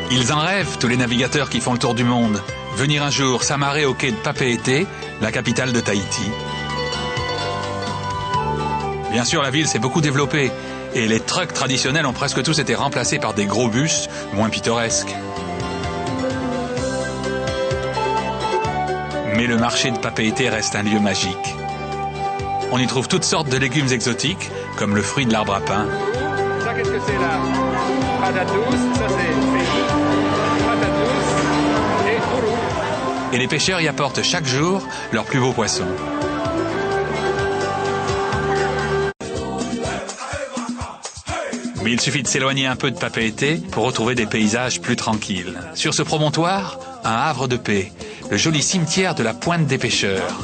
Ils en rêvent, tous les navigateurs qui font le tour du monde. Venir un jour s'amarrer au quai de Papeete, la capitale de Tahiti. Bien sûr, la ville s'est beaucoup développée et les trucks traditionnels ont presque tous été remplacés par des gros bus moins pittoresques. Mais le marché de Papeete reste un lieu magique. On y trouve toutes sortes de légumes exotiques, comme le fruit de l'arbre à pain. Ça, qu'est-ce que c'est là? Patate douce, ça c'est patate douce et ourou. Et les pêcheurs y apportent chaque jour leurs plus beaux poissons. Mais il suffit de s'éloigner un peu de Papeete pour retrouver des paysages plus tranquilles. Sur ce promontoire, un havre de paix, le joli cimetière de la Pointe des Pêcheurs.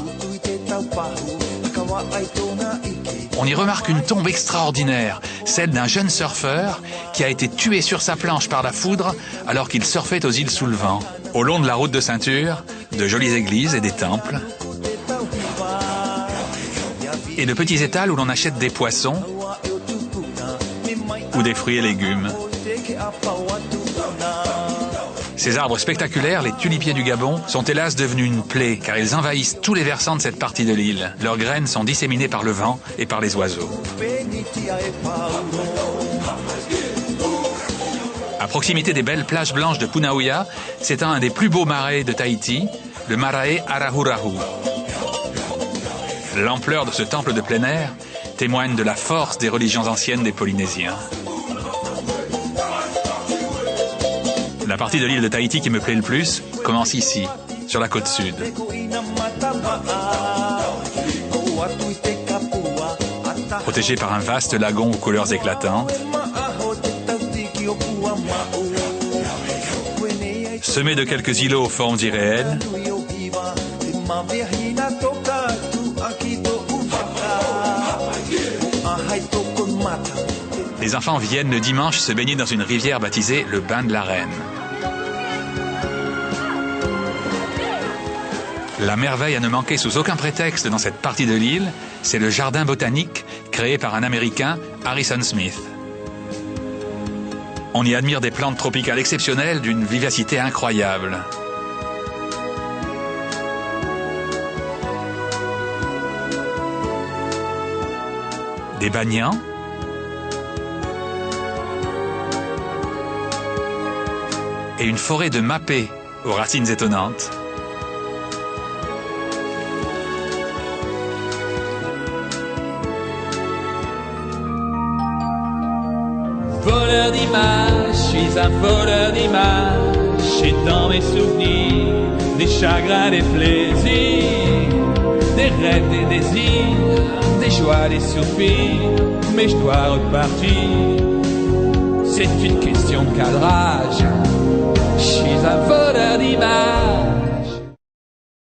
On y remarque une tombe extraordinaire, celle d'un jeune surfeur qui a été tué sur sa planche par la foudre alors qu'il surfait aux îles sous le vent. Au long de la route de ceinture, de jolies églises et des temples. Et de petits étals où l'on achète des poissons ou des fruits et légumes. Ces arbres spectaculaires, les tulipiers du Gabon, sont hélas devenus une plaie car ils envahissent tous les versants de cette partie de l'île. Leurs graines sont disséminées par le vent et par les oiseaux. À proximité des belles plages blanches de Punauia, s'étend un des plus beaux marais de Tahiti, le Marae Arahurahu. L'ampleur de ce temple de plein air témoigne de la force des religions anciennes des Polynésiens. La partie de l'île de Tahiti qui me plaît le plus commence ici, sur la côte sud. Protégée par un vaste lagon aux couleurs éclatantes, semé de quelques îlots aux formes irréelles, les enfants viennent le dimanche se baigner dans une rivière baptisée le Bain de la Reine. La merveille à ne manquer sous aucun prétexte dans cette partie de l'île, c'est le jardin botanique créé par un Américain, Harrison Smith. On y admire des plantes tropicales exceptionnelles d'une vivacité incroyable. Des banians, et une forêt de mapé aux racines étonnantes. Voleur d'images, je suis un voleur d'images, et dans mes souvenirs, des chagrins, des plaisirs, des rêves, des désirs, des joies, des soupirs, mais je dois repartir. C'est une question de cadrage, je suis un voleur d'images.